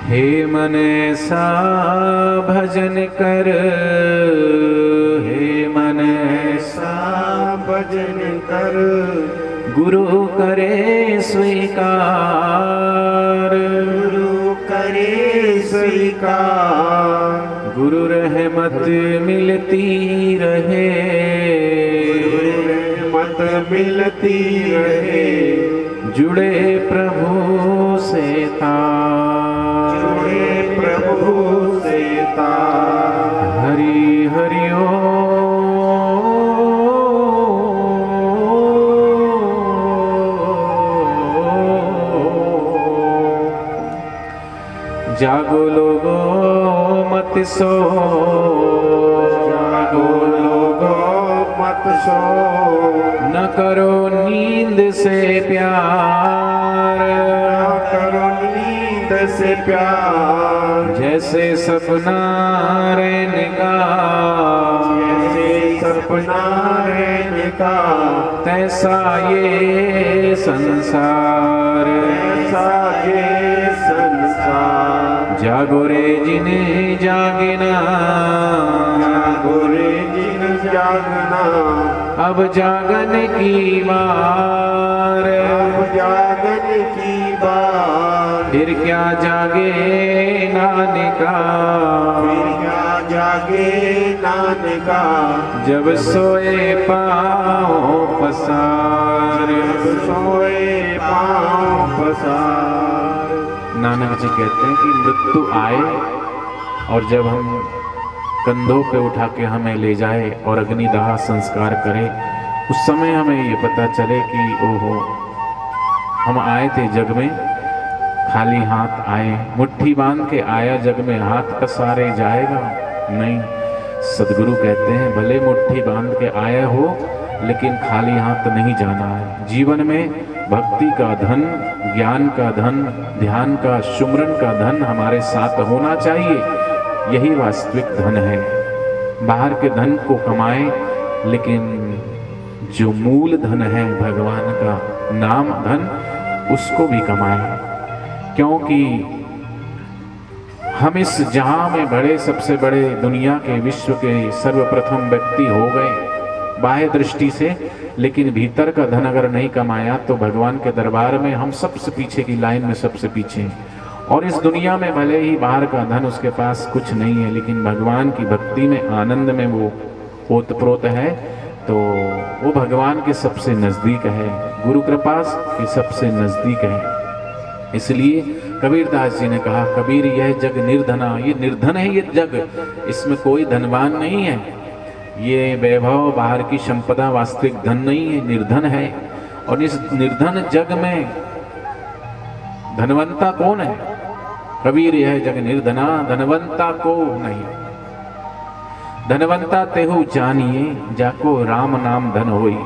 हे मन ऐसा भजन कर, हे मन ऐसा भजन कर, गुरु करे स्वीकार, गुरु करे स्वीकार। गुरु रहमत मिलती रहे, गुरु रहमत मिलती रहे, जुड़े प्रभु से तार, जुड़े प्रभु से तार। हरि हरि जागो लोगो मत सो, जागो लोगो मत सो, न करो नींद से प्यार, न करो नींद से प्यार। जैसे सपना रहने का, जैसे सपना रहने का, तैसा ये संसार, ऐसा ये संसार। जागो रे जिन्हें जागना, जागो रे जिन जागना, अब जागन की बार, अब जागन की बार। फिर क्या जागे नानका, फिर क्या जागे नानका, जब सोए पाँव पसार, जब सोए पाँव पसार। नानक जी कहते हैं कि मृत्यु आए और जब हम कंधों पे उठा के हमें ले जाए और अग्निदाह संस्कार करे, उस समय हमें ये पता चले कि ओहो, हम आए थे जग में खाली हाथ आए, मुट्ठी बांध के आया जग में, हाथ पसारे जाएगा नहीं। सदगुरु कहते हैं भले मुट्ठी बांध के आए हो, लेकिन खाली हाथ नहीं जाना है। जीवन में भक्ति का धन, ज्ञान का धन, ध्यान का, सुमरन का धन हमारे साथ होना चाहिए। यही वास्तविक धन है। बाहर के धन को कमाएं, लेकिन जो मूल धन है भगवान का नाम धन, उसको भी कमाएं। क्योंकि हम इस जहां में बड़े, सबसे बड़े, दुनिया के, विश्व के सर्वप्रथम व्यक्ति हो गए बाह्य दृष्टि से, लेकिन भीतर का धन अगर नहीं कमाया तो भगवान के दरबार में हम सबसे पीछे की लाइन में सबसे पीछे हैं। और इस दुनिया में भले ही बाहर का धन उसके पास कुछ नहीं है, लेकिन भगवान की भक्ति में, आनंद में वो ओतप्रोत है, तो वो भगवान के सबसे नज़दीक है, गुरु कृपा के सबसे नज़दीक है। इसलिए कबीरदास जी ने कहा, कबीर यह जग निर्धना, ये निर्धन है ये जग, इसमें कोई धनवान नहीं है। ये वैभव, बाहर की संपदा वास्तविक धन नहीं है, निर्धन है। और इस निर्धन जग में धनवंता कौन है? कबीर यह जग निर्धना, धनवंता को नहीं। धनवंता तेहु जानिए, जाको राम नाम धन होई।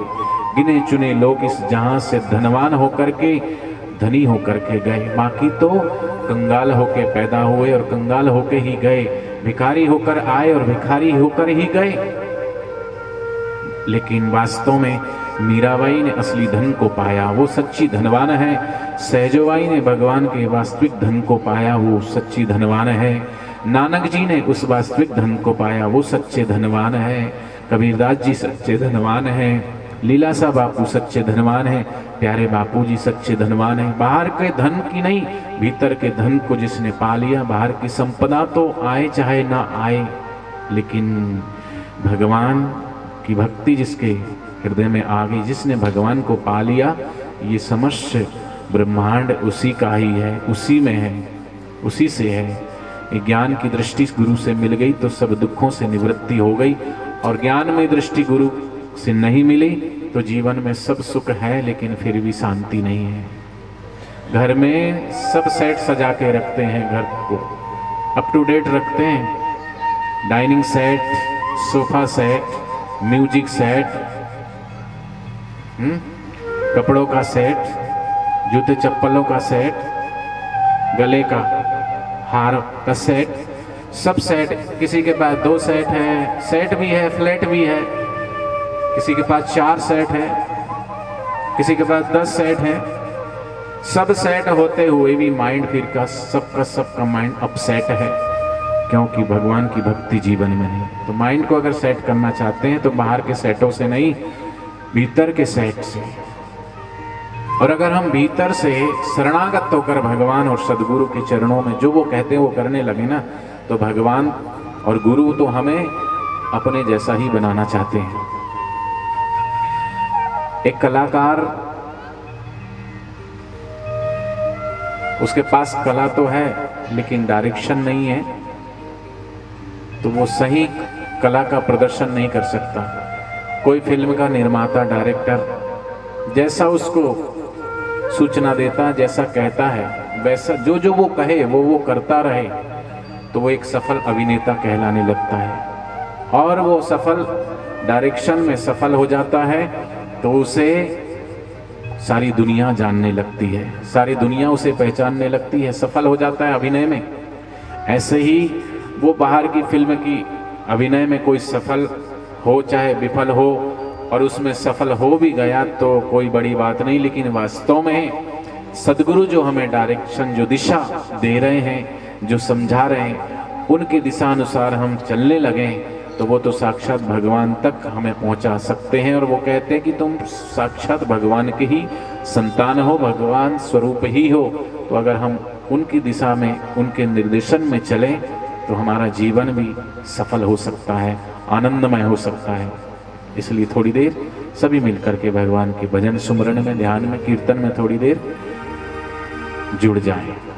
गिने चुने लोग इस जहां से धनवान होकर के, धनी होकर के गए, बाकी तो कंगाल होके पैदा हुए और कंगाल होके ही गए, भिखारी होकर आए और भिखारी होकर ही गए। लेकिन वास्तव में मीराबाई ने असली धन को पाया, वो सच्ची धनवान है। सहजोबाई ने भगवान के वास्तविक धन को पाया, वो सच्ची धनवान है। नानक जी ने उस वास्तविक धन को पाया, वो सच्चे धनवान है। कबीरदास जी सच्चे धनवान है। लीलासा बापू सच्चे धनवान है। प्यारे बापू जी सच्चे धनवान है। बाहर के धन की नहीं, भीतर के धन को जिसने पा लिया, बाहर की संपदा तो आए चाहे ना आए, लेकिन भगवान की भक्ति जिसके हृदय में आ गई, जिसने भगवान को पा लिया, ये समस्त ब्रह्मांड उसी का ही है, उसी में है, उसी से है। ज्ञान की दृष्टि गुरु से मिल गई तो सब दुखों से निवृत्ति हो गई, और ज्ञान में दृष्टि गुरु से नहीं मिली तो जीवन में सब सुख है, लेकिन फिर भी शांति नहीं है। घर में सब सेट सजा के रखते हैं, घर को अप टू डेट रखते हैं, dining set, sofa set, music set, कपड़ों का सेट, जूते चप्पलों का सेट, गले का हार का सेट, सब सेट। किसी के पास 2 सेट है, सेट भी है, फ्लैट भी है। किसी के पास 4 सेट है, किसी के पास 10 सेट है। सब सेट होते हुए भी माइंड फिर का सबका माइंड अपसेट है, क्योंकि भगवान की भक्ति जीवन में नहीं। तो माइंड को अगर सेट करना चाहते हैं तो बाहर के सेटों से नहीं, भीतर के सेट से। और अगर हम भीतर से शरणागत होकर भगवान और सदगुरु के चरणों में जो वो कहते हैं वो करने लगे ना, तो भगवान और गुरु तो हमें अपने जैसा ही बनाना चाहते हैं। एक कलाकार, उसके पास कला तो है लेकिन डायरेक्शन नहीं है, तो वो सही कला का प्रदर्शन नहीं कर सकता। कोई फिल्म का निर्माता, डायरेक्टर जैसा उसको सूचना देता, जैसा कहता है, वैसा जो वो कहे वो करता रहे, तो वो एक सफल अभिनेता कहलाने लगता है। और वो सफल डायरेक्शन में सफल हो जाता है तो उसे सारी दुनिया जानने लगती है, सारी दुनिया उसे पहचानने लगती है, सफल हो जाता है अभिनय में। ऐसे ही वो बाहर की फिल्म की अभिनय में कोई सफल हो चाहे विफल हो, और उसमें सफल हो भी गया तो कोई बड़ी बात नहीं, लेकिन वास्तव में सदगुरु जो हमें डायरेक्शन, जो दिशा दे रहे हैं, जो समझा रहे हैं, उनकी दिशा अनुसार हम चलने लगे तो वो तो साक्षात भगवान तक हमें पहुंचा सकते हैं। और वो कहते हैं कि तुम साक्षात भगवान के ही संतान हो, भगवान स्वरूप ही हो। तो अगर हम उनकी दिशा में, उनके निर्देशन में चलें तो हमारा जीवन भी सफल हो सकता है, आनंदमय हो सकता है। इसलिए थोड़ी देर सभी मिलकर के भगवान के भजन सुमरण में, ध्यान में, कीर्तन में थोड़ी देर जुड़ जाएं।